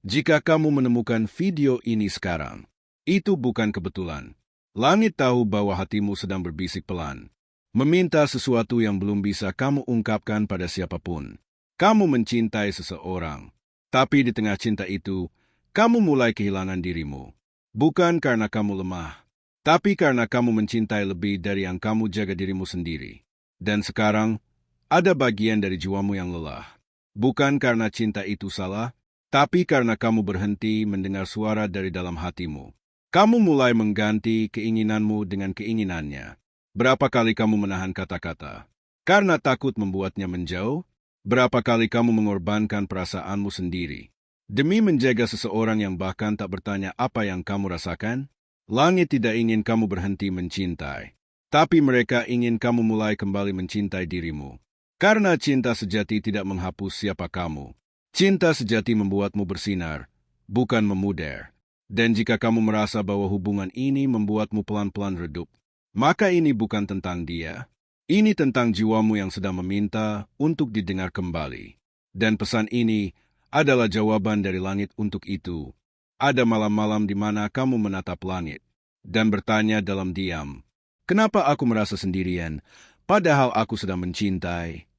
Jika kamu menemukan video ini sekarang, itu bukan kebetulan. Langit tahu bahwa hatimu sedang berbisik pelan, meminta sesuatu yang belum bisa kamu ungkapkan pada siapapun. Kamu mencintai seseorang, tapi di tengah cinta itu, kamu mulai kehilangan dirimu. Bukan karena kamu lemah, tapi karena kamu mencintai lebih dari yang kamu jaga dirimu sendiri. Dan sekarang, ada bagian dari jiwamu yang lelah. Bukan karena cinta itu salah, tapi karena kamu berhenti mendengar suara dari dalam hatimu. Kamu mulai mengganti keinginanmu dengan keinginannya. Berapa kali kamu menahan kata-kata? Karena takut membuatnya menjauh? Berapa kali kamu mengorbankan perasaanmu sendiri? Demi menjaga seseorang yang bahkan tak bertanya apa yang kamu rasakan? Langit tidak ingin kamu berhenti mencintai. Tapi mereka ingin kamu mulai kembali mencintai dirimu. Karena cinta sejati tidak menghapus siapa kamu. Cinta sejati membuatmu bersinar, bukan memudar. Dan jika kamu merasa bahwa hubungan ini membuatmu pelan-pelan redup, maka ini bukan tentang dia. Ini tentang jiwamu yang sedang meminta untuk didengar kembali. Dan pesan ini adalah jawaban dari langit untuk itu. Ada malam-malam di mana kamu menatap langit dan bertanya dalam diam, "Kenapa aku merasa sendirian, padahal aku sedang mencintai?"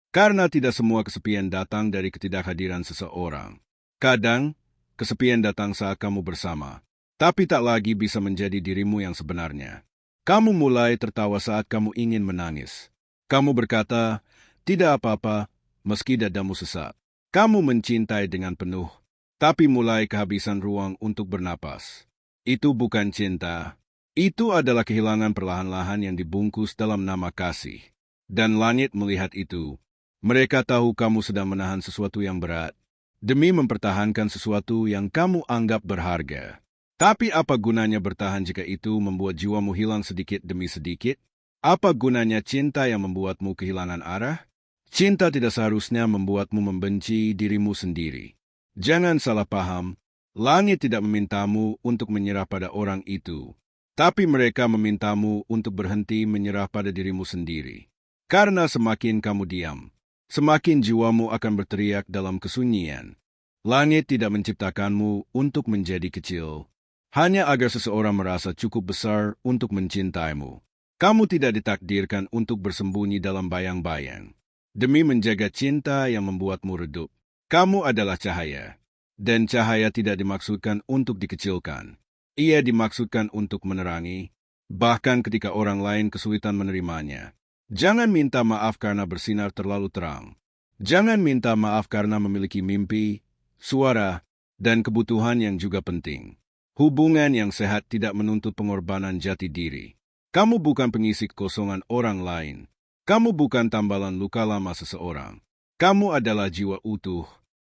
Karena tidak semua kesepian datang dari ketidakhadiran seseorang. Kadang, kesepian datang saat kamu bersama, tapi tak lagi bisa menjadi dirimu yang sebenarnya. Kamu mulai tertawa saat kamu ingin menangis. Kamu berkata, "Tidak apa-apa," meski dadamu sesak. Kamu mencintai dengan penuh, tapi mulai kehabisan ruang untuk bernapas. Itu bukan cinta. Itu adalah kehilangan perlahan-lahan yang dibungkus dalam nama kasih. Dan langit melihat itu. Mereka tahu kamu sedang menahan sesuatu yang berat, demi mempertahankan sesuatu yang kamu anggap berharga. Tapi apa gunanya bertahan jika itu membuat jiwamu hilang sedikit demi sedikit? Apa gunanya cinta yang membuatmu kehilangan arah? Cinta tidak seharusnya membuatmu membenci dirimu sendiri. Jangan salah paham, langit tidak memintamu untuk menyerah pada orang itu. Tapi mereka memintamu untuk berhenti menyerah pada dirimu sendiri. Karena semakin kamu diam, semakin jiwamu akan berteriak dalam kesunyian. Langit tidak menciptakanmu untuk menjadi kecil, hanya agar seseorang merasa cukup besar untuk mencintaimu. Kamu tidak ditakdirkan untuk bersembunyi dalam bayang-bayang. Demi menjaga cinta yang membuatmu redup, kamu adalah cahaya. Dan cahaya tidak dimaksudkan untuk dikecilkan. Ia dimaksudkan untuk menerangi, bahkan ketika orang lain kesulitan menerimanya. Jangan minta maaf karena bersinar terlalu terang. Jangan minta maaf karena memiliki mimpi, suara, dan kebutuhan yang juga penting. Hubungan yang sehat tidak menuntut pengorbanan jati diri. Kamu bukan pengisi kekosongan orang lain. Kamu bukan tambalan luka lama seseorang. Kamu adalah jiwa utuh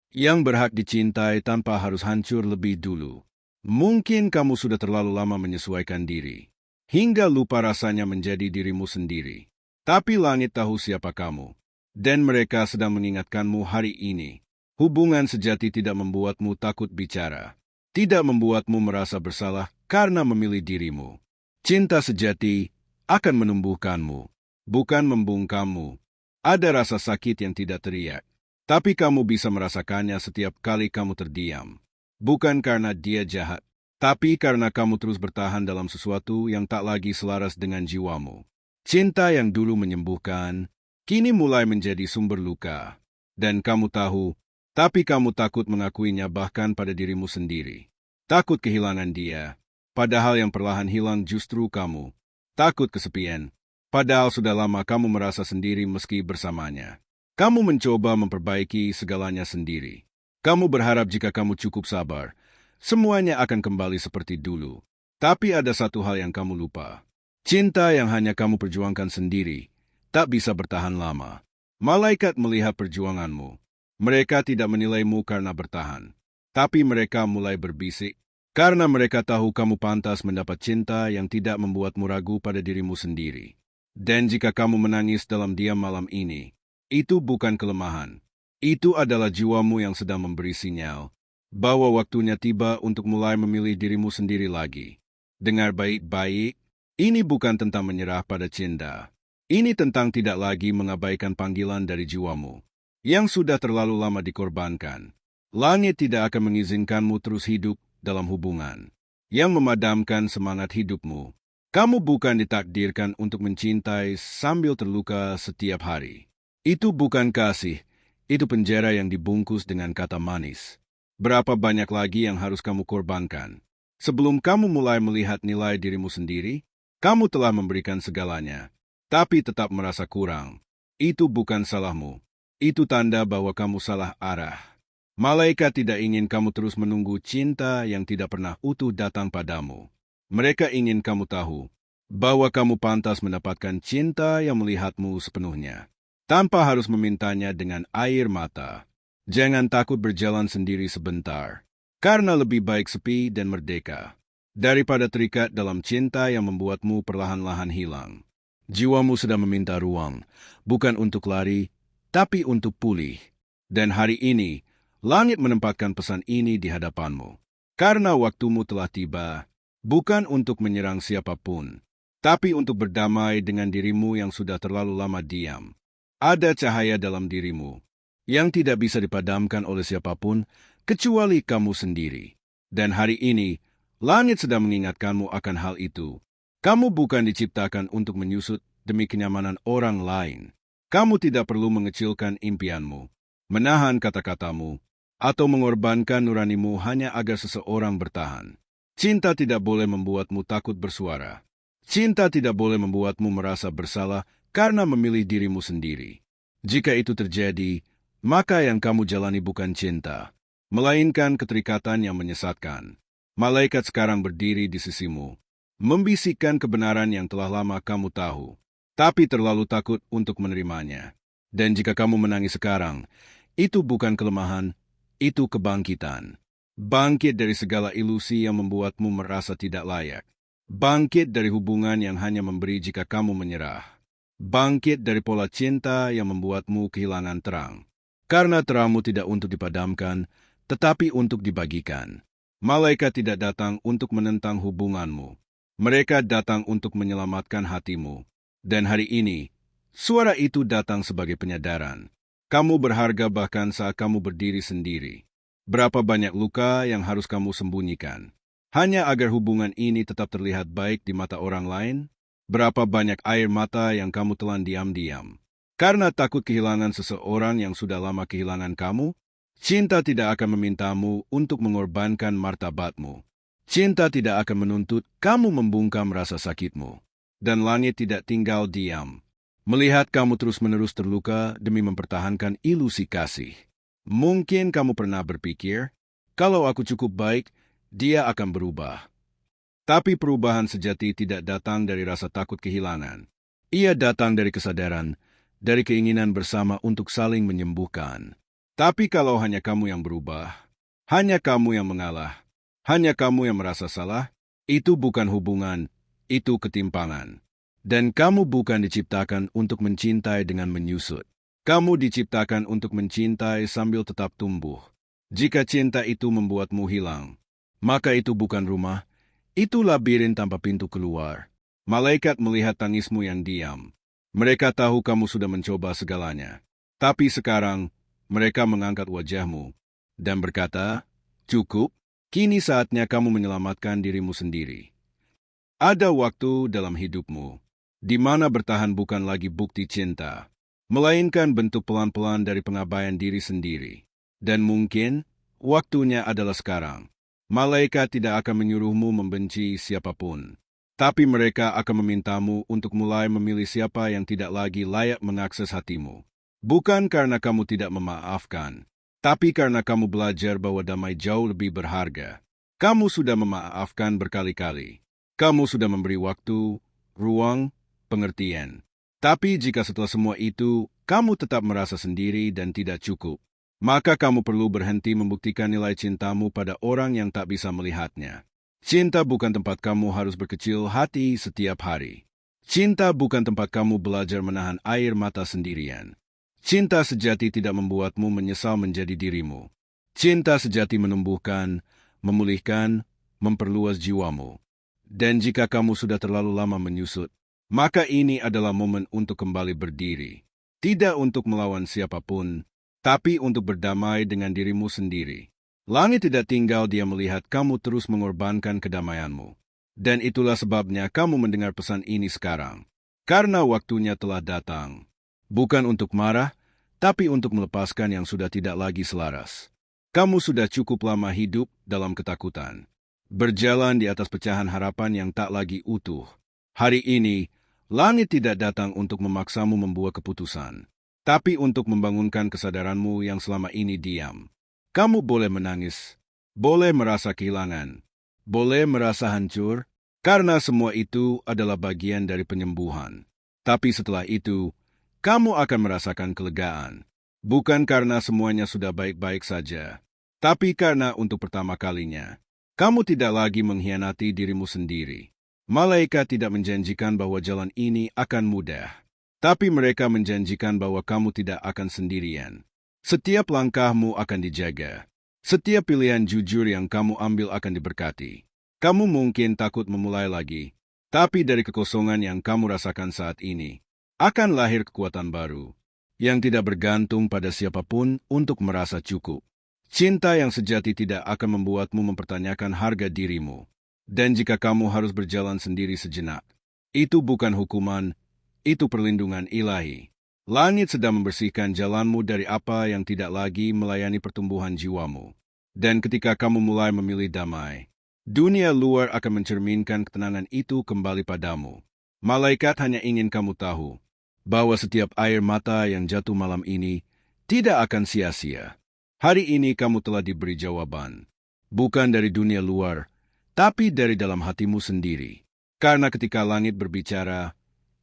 yang berhak dicintai tanpa harus hancur lebih dulu. Mungkin kamu sudah terlalu lama menyesuaikan diri, hingga lupa rasanya menjadi dirimu sendiri. Tapi langit tahu siapa kamu, dan mereka sedang mengingatkanmu hari ini. Hubungan sejati tidak membuatmu takut bicara, tidak membuatmu merasa bersalah karena memilih dirimu. Cinta sejati akan menumbuhkanmu, bukan membungkammu. Ada rasa sakit yang tidak teriak, tapi kamu bisa merasakannya setiap kali kamu terdiam. Bukan karena dia jahat, tapi karena kamu terus bertahan dalam sesuatu yang tak lagi selaras dengan jiwamu. Cinta yang dulu menyembuhkan, kini mulai menjadi sumber luka. Dan kamu tahu, tapi kamu takut mengakuinya bahkan pada dirimu sendiri. Takut kehilangan dia, padahal yang perlahan hilang justru kamu. Takut kesepian, padahal sudah lama kamu merasa sendiri meski bersamanya. Kamu mencoba memperbaiki segalanya sendiri. Kamu berharap jika kamu cukup sabar, semuanya akan kembali seperti dulu. Tapi ada satu hal yang kamu lupa. Cinta yang hanya kamu perjuangkan sendiri tak bisa bertahan lama. Malaikat melihat perjuanganmu. Mereka tidak menilaimu karena bertahan, tapi mereka mulai berbisik karena mereka tahu kamu pantas mendapat cinta yang tidak membuatmu ragu pada dirimu sendiri. Dan jika kamu menangis dalam diam malam ini, itu bukan kelemahan. Itu adalah jiwamu yang sedang memberi sinyal bahwa waktunya tiba untuk mulai memilih dirimu sendiri lagi. Dengar baik-baik. Ini bukan tentang menyerah pada cinta. Ini tentang tidak lagi mengabaikan panggilan dari jiwamu, yang sudah terlalu lama dikorbankan. Langit tidak akan mengizinkanmu terus hidup dalam hubungan yang memadamkan semangat hidupmu. Kamu bukan ditakdirkan untuk mencintai sambil terluka setiap hari. Itu bukan kasih, itu penjara yang dibungkus dengan kata manis. Berapa banyak lagi yang harus kamu korbankan? Sebelum kamu mulai melihat nilai dirimu sendiri, kamu telah memberikan segalanya, tapi tetap merasa kurang. Itu bukan salahmu. Itu tanda bahwa kamu salah arah. Malaikat tidak ingin kamu terus menunggu cinta yang tidak pernah utuh datang padamu. Mereka ingin kamu tahu bahwa kamu pantas mendapatkan cinta yang melihatmu sepenuhnya, tanpa harus memintanya dengan air mata. Jangan takut berjalan sendiri sebentar, karena lebih baik sepi dan merdeka daripada terikat dalam cinta yang membuatmu perlahan-lahan hilang. Jiwamu sedang meminta ruang, bukan untuk lari, tapi untuk pulih. Dan hari ini, langit menempatkan pesan ini di hadapanmu. Karena waktumu telah tiba, bukan untuk menyerang siapapun, tapi untuk berdamai dengan dirimu yang sudah terlalu lama diam. Ada cahaya dalam dirimu yang tidak bisa dipadamkan oleh siapapun kecuali kamu sendiri. Dan hari ini, langit sedang mengingatkanmu akan hal itu. Kamu bukan diciptakan untuk menyusut demi kenyamanan orang lain. Kamu tidak perlu mengecilkan impianmu, menahan kata-katamu, atau mengorbankan nuranimu hanya agar seseorang bertahan. Cinta tidak boleh membuatmu takut bersuara. Cinta tidak boleh membuatmu merasa bersalah karena memilih dirimu sendiri. Jika itu terjadi, maka yang kamu jalani bukan cinta, melainkan keterikatan yang menyesatkan. Malaikat sekarang berdiri di sisimu, membisikkan kebenaran yang telah lama kamu tahu, tapi terlalu takut untuk menerimanya. Dan jika kamu menangis sekarang, itu bukan kelemahan, itu kebangkitan. Bangkit dari segala ilusi yang membuatmu merasa tidak layak. Bangkit dari hubungan yang hanya memberi jika kamu menyerah. Bangkit dari pola cinta yang membuatmu kehilangan terang. Karena terangmu tidak untuk dipadamkan, tetapi untuk dibagikan. Malaikat tidak datang untuk menentang hubunganmu. Mereka datang untuk menyelamatkan hatimu. Dan hari ini, suara itu datang sebagai penyadaran. Kamu berharga bahkan saat kamu berdiri sendiri. Berapa banyak luka yang harus kamu sembunyikan hanya agar hubungan ini tetap terlihat baik di mata orang lain? Berapa banyak air mata yang kamu telan diam-diam karena takut kehilangan seseorang yang sudah lama kehilangan kamu? Cinta tidak akan memintamu untuk mengorbankan martabatmu. Cinta tidak akan menuntut kamu membungkam rasa sakitmu. Dan langit tidak tinggal diam melihat kamu terus-menerus terluka demi mempertahankan ilusi kasih. Mungkin kamu pernah berpikir, kalau aku cukup baik, dia akan berubah. Tapi perubahan sejati tidak datang dari rasa takut kehilangan. Ia datang dari kesadaran, dari keinginan bersama untuk saling menyembuhkan. Tapi kalau hanya kamu yang berubah, hanya kamu yang mengalah, hanya kamu yang merasa salah, itu bukan hubungan, itu ketimpangan. Dan kamu bukan diciptakan untuk mencintai dengan menyusut. Kamu diciptakan untuk mencintai sambil tetap tumbuh. Jika cinta itu membuatmu hilang, maka itu bukan rumah, itu labirin tanpa pintu keluar. Malaikat melihat tangismu yang diam. Mereka tahu kamu sudah mencoba segalanya. Tapi sekarang, mereka mengangkat wajahmu dan berkata, cukup, kini saatnya kamu menyelamatkan dirimu sendiri. Ada waktu dalam hidupmu di mana bertahan bukan lagi bukti cinta, melainkan bentuk pelan-pelan dari pengabaian diri sendiri. Dan mungkin, waktunya adalah sekarang. Malaikat tidak akan menyuruhmu membenci siapapun, tapi mereka akan memintamu untuk mulai memilih siapa yang tidak lagi layak mengakses hatimu. Bukan karena kamu tidak memaafkan, tapi karena kamu belajar bahwa damai jauh lebih berharga. Kamu sudah memaafkan berkali-kali. Kamu sudah memberi waktu, ruang, pengertian. Tapi jika setelah semua itu, kamu tetap merasa sendiri dan tidak cukup, maka kamu perlu berhenti membuktikan nilai cintamu pada orang yang tak bisa melihatnya. Cinta bukan tempat kamu harus berkecil hati setiap hari. Cinta bukan tempat kamu belajar menahan air mata sendirian. Cinta sejati tidak membuatmu menyesal menjadi dirimu. Cinta sejati menumbuhkan, memulihkan, memperluas jiwamu. Dan jika kamu sudah terlalu lama menyusut, maka ini adalah momen untuk kembali berdiri. Tidak untuk melawan siapapun, tapi untuk berdamai dengan dirimu sendiri. Langit tidak tinggal diam melihat kamu terus mengorbankan kedamaianmu. Dan itulah sebabnya kamu mendengar pesan ini sekarang. Karena waktunya telah datang. Bukan untuk marah, tapi untuk melepaskan yang sudah tidak lagi selaras. Kamu sudah cukup lama hidup dalam ketakutan. Berjalan di atas pecahan harapan yang tak lagi utuh. Hari ini, langit tidak datang untuk memaksamu membuat keputusan. Tapi untuk membangunkan kesadaranmu yang selama ini diam. Kamu boleh menangis, boleh merasa kehilangan, boleh merasa hancur, karena semua itu adalah bagian dari penyembuhan. Tapi setelah itu, kamu akan merasakan kelegaan. Bukan karena semuanya sudah baik-baik saja, tapi karena untuk pertama kalinya, kamu tidak lagi mengkhianati dirimu sendiri. Malaikat tidak menjanjikan bahwa jalan ini akan mudah, tapi mereka menjanjikan bahwa kamu tidak akan sendirian. Setiap langkahmu akan dijaga. Setiap pilihan jujur yang kamu ambil akan diberkati. Kamu mungkin takut memulai lagi, tapi dari kekosongan yang kamu rasakan saat ini, akan lahir kekuatan baru, yang tidak bergantung pada siapapun untuk merasa cukup. Cinta yang sejati tidak akan membuatmu mempertanyakan harga dirimu. Dan jika kamu harus berjalan sendiri sejenak, itu bukan hukuman, itu perlindungan ilahi. Langit sedang membersihkan jalanmu dari apa yang tidak lagi melayani pertumbuhan jiwamu. Dan ketika kamu mulai memilih damai, dunia luar akan mencerminkan ketenangan itu kembali padamu. Malaikat hanya ingin kamu tahu bahwa setiap air mata yang jatuh malam ini tidak akan sia-sia. Hari ini kamu telah diberi jawaban, bukan dari dunia luar, tapi dari dalam hatimu sendiri. Karena ketika langit berbicara,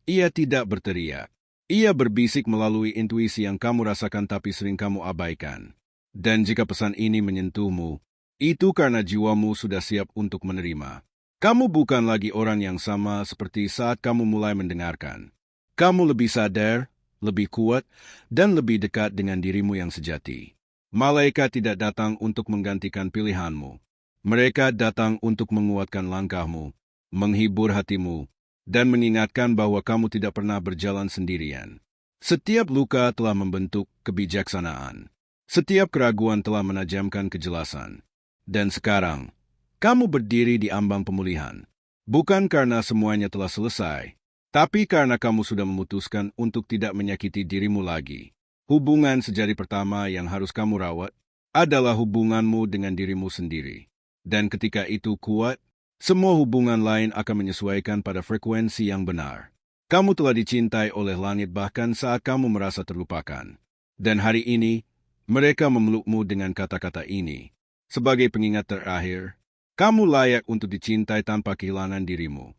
ia tidak berteriak. Ia berbisik melalui intuisi yang kamu rasakan tapi sering kamu abaikan. Dan jika pesan ini menyentuhmu, itu karena jiwamu sudah siap untuk menerima. Kamu bukan lagi orang yang sama seperti saat kamu mulai mendengarkan. Kamu lebih sadar, lebih kuat, dan lebih dekat dengan dirimu yang sejati. Malaikat tidak datang untuk menggantikan pilihanmu. Mereka datang untuk menguatkan langkahmu, menghibur hatimu, dan mengingatkan bahwa kamu tidak pernah berjalan sendirian. Setiap luka telah membentuk kebijaksanaan. Setiap keraguan telah menajamkan kejelasan. Dan sekarang, kamu berdiri di ambang pemulihan. Bukan karena semuanya telah selesai, tapi karena kamu sudah memutuskan untuk tidak menyakiti dirimu lagi. Hubungan sejati pertama yang harus kamu rawat adalah hubunganmu dengan dirimu sendiri. Dan ketika itu kuat, semua hubungan lain akan menyesuaikan pada frekuensi yang benar. Kamu telah dicintai oleh langit bahkan saat kamu merasa terlupakan. Dan hari ini, mereka memelukmu dengan kata-kata ini. Sebagai pengingat terakhir, kamu layak untuk dicintai tanpa kehilangan dirimu.